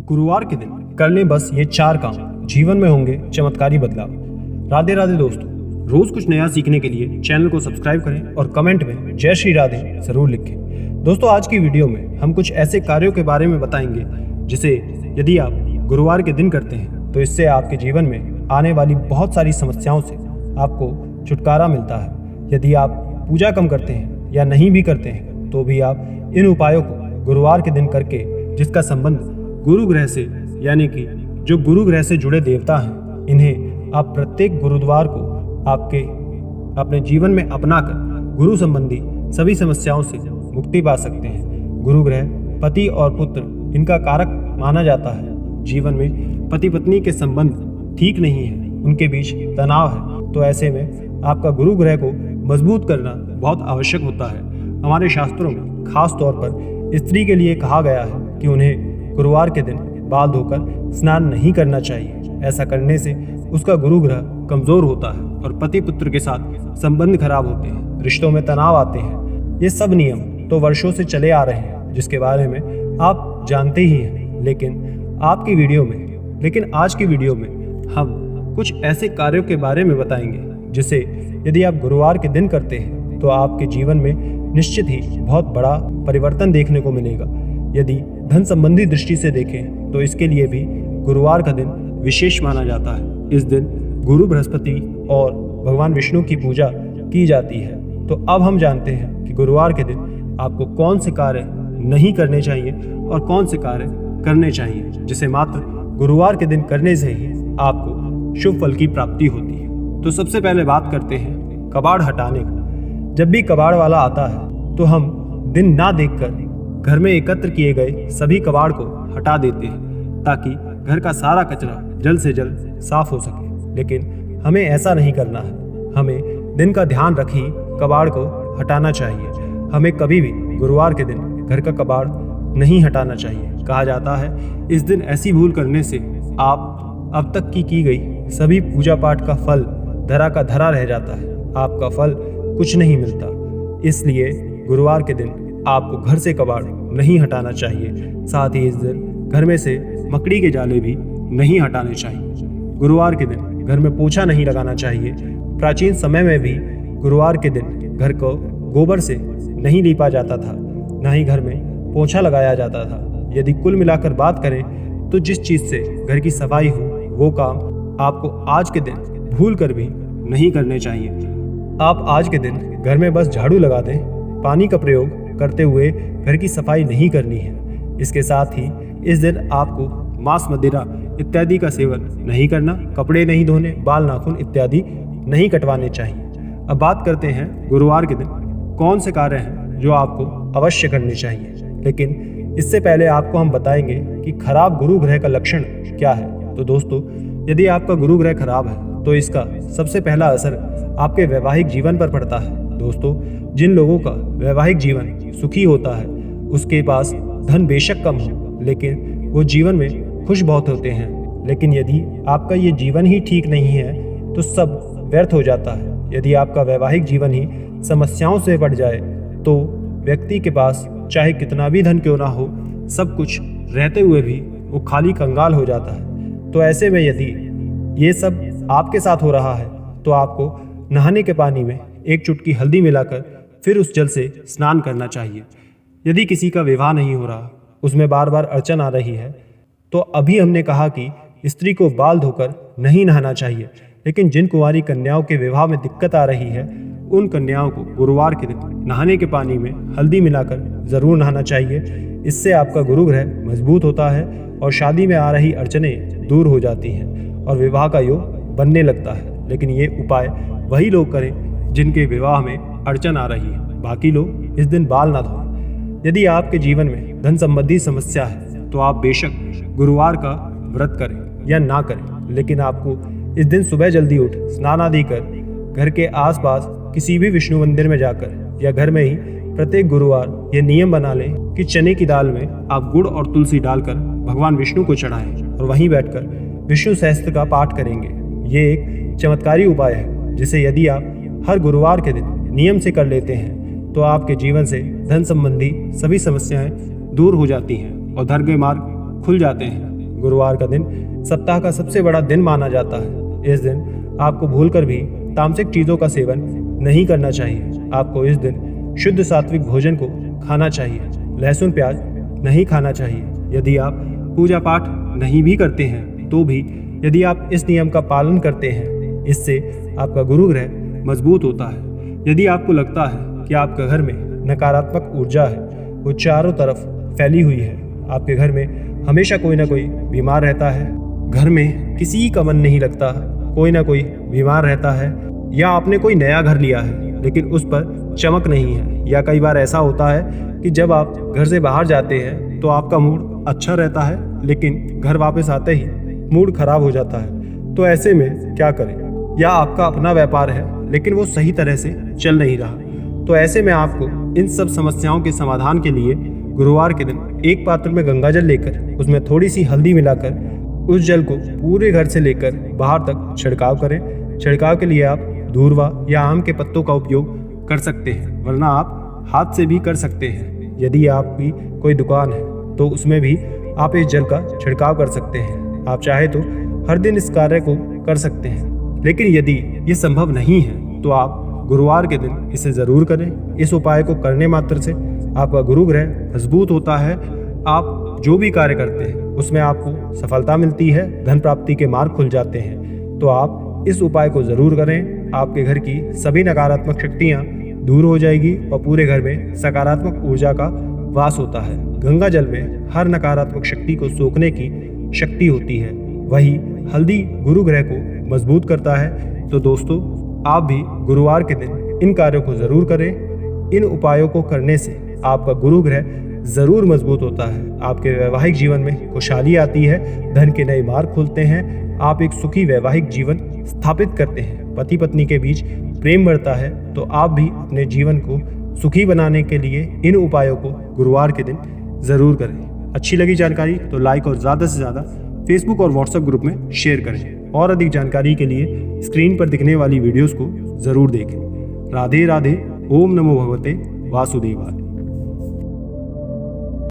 गुरुवार के दिन कर लें बस ये 4 काम, जीवन में होंगे चमत्कारी बदलाव। राधे राधे दोस्तों, रोज कुछ नया सीखने के लिए चैनल को सब्सक्राइब करें और कमेंट में जय श्री राधे जरूर लिखें। दोस्तों, आज की वीडियो में हम कुछ ऐसे कार्यों के बारे में बताएंगे जिसे यदि आप गुरुवार के दिन करते हैं तो इससे आपके जीवन में आने वाली बहुत सारी समस्याओं से आपको छुटकारा मिलता है। यदि आप पूजा कम करते हैं या नहीं भी करते हैं तो भी आप इन उपायों को गुरुवार के दिन करके, जिसका संबंध गुरु ग्रह से यानी कि जो गुरु ग्रह से जुड़े देवता हैं, इन्हें आप प्रत्येक गुरुवार को अपने जीवन में अपनाकर गुरु संबंधी सभी समस्याओं से मुक्ति पा सकते हैं। गुरु ग्रह पति और पुत्र इनका कारक माना जाता है। जीवन में पति पत्नी के संबंध ठीक नहीं है, उनके बीच तनाव है, तो ऐसे में आपका गुरु ग्रह को मजबूत करना बहुत आवश्यक होता है। हमारे शास्त्रों में खास तौर पर स्त्री के लिए कहा गया है कि उन्हें गुरुवार के दिन बाल धोकर स्नान नहीं करना चाहिए। ऐसा करने से उसका गुरु ग्रह कमजोर होता है और पति पुत्र के साथ संबंध खराब होते हैं, रिश्तों में तनाव आते हैं। ये सब नियम तो वर्षों से चले आ रहे हैं, जिसके बारे में आप जानते ही हैं। लेकिन आज की वीडियो में हम कुछ ऐसे कार्यों के बारे में बताएंगे जिसे यदि आप गुरुवार के दिन करते हैं तो आपके जीवन में निश्चित ही बहुत बड़ा परिवर्तन देखने को मिलेगा। यदि धन संबंधी दृष्टि से देखें तो इसके लिए भी गुरुवार का दिन विशेष माना जाता है। इस दिन गुरु बृहस्पति और भगवान विष्णु की पूजा की जाती है। तो अब हम जानते हैं कि गुरुवार के दिन आपको कौन से कार्य नहीं करने चाहिए और कौन से कार्य करने चाहिए, जिसे मात्र गुरुवार के दिन करने से ही आपको शुभ फल की प्राप्ति होती है। तो सबसे पहले बात करते हैं कबाड़ हटाने का। जब भी कबाड़ वाला आता है तो हम दिन ना देखकर घर में एकत्र किए गए सभी कबाड़ को हटा देते हैं ताकि घर का सारा कचरा जल्द से जल्द साफ हो सके। लेकिन हमें ऐसा नहीं करना है। हमें दिन का ध्यान रख ही कबाड़ को हटाना चाहिए। हमें कभी भी गुरुवार के दिन घर का कबाड़ नहीं हटाना चाहिए। कहा जाता है इस दिन ऐसी भूल करने से आप अब तक की गई सभी पूजा पाठ का फल धरा का धरा रह जाता है, आपका फल कुछ नहीं मिलता। इसलिए गुरुवार के दिन आपको घर से कबाड़ नहीं हटाना चाहिए। साथ ही इस दिन घर में से मकड़ी के जाले भी नहीं हटाने चाहिए। गुरुवार के दिन घर में पोछा नहीं लगाना चाहिए। प्राचीन समय में भी गुरुवार के दिन घर को गोबर से नहीं लीपा जाता था, ना ही घर में पोछा लगाया जाता था। यदि कुल मिलाकर बात करें तो जिस चीज़ से घर की सफाई हो वो काम आपको आज के दिन भूल कर भी नहीं करने चाहिए। आप आज के दिन घर में बस झाड़ू लगा दें, पानी का प्रयोग करते हुए घर की सफाई नहीं करनी है। इसके साथ ही इस दिन आपको मांस मदिरा इत्यादि का सेवन नहीं करना, कपड़े नहीं धोने, बाल नाखून इत्यादि नहीं कटवाने चाहिए। अब बात करते हैं गुरुवार के दिन कौन से कार्य हैं जो आपको अवश्य करने चाहिए। लेकिन इससे पहले आपको हम बताएंगे कि खराब गुरु ग्रह का लक्षण क्या है। तो दोस्तों, यदि आपका गुरु ग्रह खराब है तो इसका सबसे पहला असर आपके वैवाहिक जीवन पर पड़ता है। दोस्तों, जिन लोगों का वैवाहिक जीवन सुखी होता है उसके पास धन बेशक कम हो, लेकिन वो जीवन में खुश बहुत होते हैं। लेकिन यदि आपका ये जीवन ही ठीक नहीं है तो सब व्यर्थ हो जाता है। यदि आपका वैवाहिक जीवन ही समस्याओं से बढ़ जाए तो व्यक्ति के पास चाहे कितना भी धन क्यों ना हो, सब कुछ रहते हुए भी वो खाली कंगाल हो जाता है। तो ऐसे में यदि ये सब आपके साथ हो रहा है तो आपको नहाने के पानी में एक चुटकी हल्दी मिलाकर फिर उस जल से स्नान करना चाहिए। यदि किसी का विवाह नहीं हो रहा, उसमें बार बार अड़चन आ रही है, तो अभी हमने कहा कि स्त्री को बाल धोकर नहीं नहाना चाहिए। लेकिन जिन कुंवारी कन्याओं के विवाह में दिक्कत आ रही है, उन कन्याओं को गुरुवार के दिन नहाने के पानी में हल्दी मिलाकर ज़रूर नहाना चाहिए। इससे आपका गुरु ग्रह मजबूत होता है और शादी में आ रही अड़चनें दूर हो जाती हैं और विवाह का योग बनने लगता है। लेकिन ये उपाय वही लोग करें जिनके विवाह में अड़चन आ रही है। बाकी लोग इस दिन बाल ना धोएं। यदि आपके जीवन में धन संबंधी समस्या है तो आप बेशक गुरुवार का व्रत करें या ना करें, लेकिन आपको इस दिन सुबह जल्दी उठ स्नान आदि कर घर के आसपास किसी भी विष्णु मंदिर में जाकर या घर में ही प्रत्येक गुरुवार ये नियम बना लें कि चने की दाल में आप गुड़ और तुलसी डालकर भगवान विष्णु को चढ़ाएं और वहीं बैठकर विष्णु सहस्त्र का पाठ करेंगे। ये एक चमत्कारी उपाय है जिसे यदि आप हर गुरुवार के दिन नियम से कर लेते हैं तो आपके जीवन से धन संबंधी सभी समस्याएं दूर हो जाती हैं और धर्म के मार्ग खुल जाते हैं। गुरुवार का दिन सप्ताह का सबसे बड़ा दिन माना जाता है। इस दिन आपको भूलकर भी तामसिक चीज़ों का सेवन नहीं करना चाहिए। आपको इस दिन शुद्ध सात्विक भोजन को खाना चाहिए। लहसुन प्याज नहीं खाना चाहिए। यदि आप पूजा पाठ नहीं भी करते हैं तो भी यदि आप इस नियम का पालन करते हैं, इससे आपका गुरु ग्रह मजबूत होता है। यदि आपको लगता है कि आपके घर में नकारात्मक ऊर्जा है, वो चारों तरफ फैली हुई है, आपके घर में हमेशा कोई ना कोई बीमार रहता है, घर में किसी का मन नहीं लगता, कोई ना कोई बीमार रहता है, या आपने कोई नया घर लिया है लेकिन उस पर चमक नहीं है, या कई बार ऐसा होता है कि जब आप घर से बाहर जाते हैं तो आपका मूड अच्छा रहता है लेकिन घर वापस आते ही मूड खराब हो जाता है, तो ऐसे में क्या करें? या आपका अपना व्यापार है लेकिन वो सही तरह से चल नहीं रहा, तो ऐसे में आपको इन सब समस्याओं के समाधान के लिए गुरुवार के दिन एक पात्र में गंगा जल लेकर उसमें थोड़ी सी हल्दी मिलाकर उस जल को पूरे घर से लेकर बाहर तक छिड़काव करें। छिड़काव के लिए आप धूर्वा या आम के पत्तों का उपयोग कर सकते हैं, वरना आप हाथ से भी कर सकते हैं। यदि आपकी कोई दुकान है तो उसमें भी आप इस जल का छिड़काव कर सकते हैं। आप चाहे तो हर दिन इस कार्य को कर सकते हैं, लेकिन यदि ये संभव नहीं है तो आप गुरुवार के दिन इसे ज़रूर करें। इस उपाय को करने मात्र से आपका गुरु ग्रह मजबूत होता है। आप जो भी कार्य करते हैं उसमें आपको सफलता मिलती है, धन प्राप्ति के मार्ग खुल जाते हैं। तो आप इस उपाय को ज़रूर करें। आपके घर की सभी नकारात्मक शक्तियाँ दूर हो जाएगी और पूरे घर में सकारात्मक ऊर्जा का वास होता है। गंगा जल में हर नकारात्मक शक्ति को सोखने की शक्ति होती है। वही हल्दी गुरु ग्रह को मजबूत करता है। तो दोस्तों, आप भी गुरुवार के दिन इन कार्यों को जरूर करें। इन उपायों को करने से आपका गुरु ग्रह जरूर मजबूत होता है। आपके वैवाहिक जीवन में खुशहाली आती है, धन के नए मार्ग खुलते हैं, आप एक सुखी वैवाहिक जीवन स्थापित करते हैं, पति पत्नी के बीच प्रेम बढ़ता है। तो आप भी अपने जीवन को सुखी बनाने के लिए इन उपायों को गुरुवार के दिन जरूर करें। अच्छी लगी जानकारी तो लाइक और ज़्यादा से ज़्यादा फेसबुक और व्हाट्सएप ग्रुप में शेयर करें। और अधिक जानकारी के लिए स्क्रीन पर दिखने वाली वीडियोस को ज़रूर देखें। राधे राधे। ओम नमो भगवते वासुदेवाय।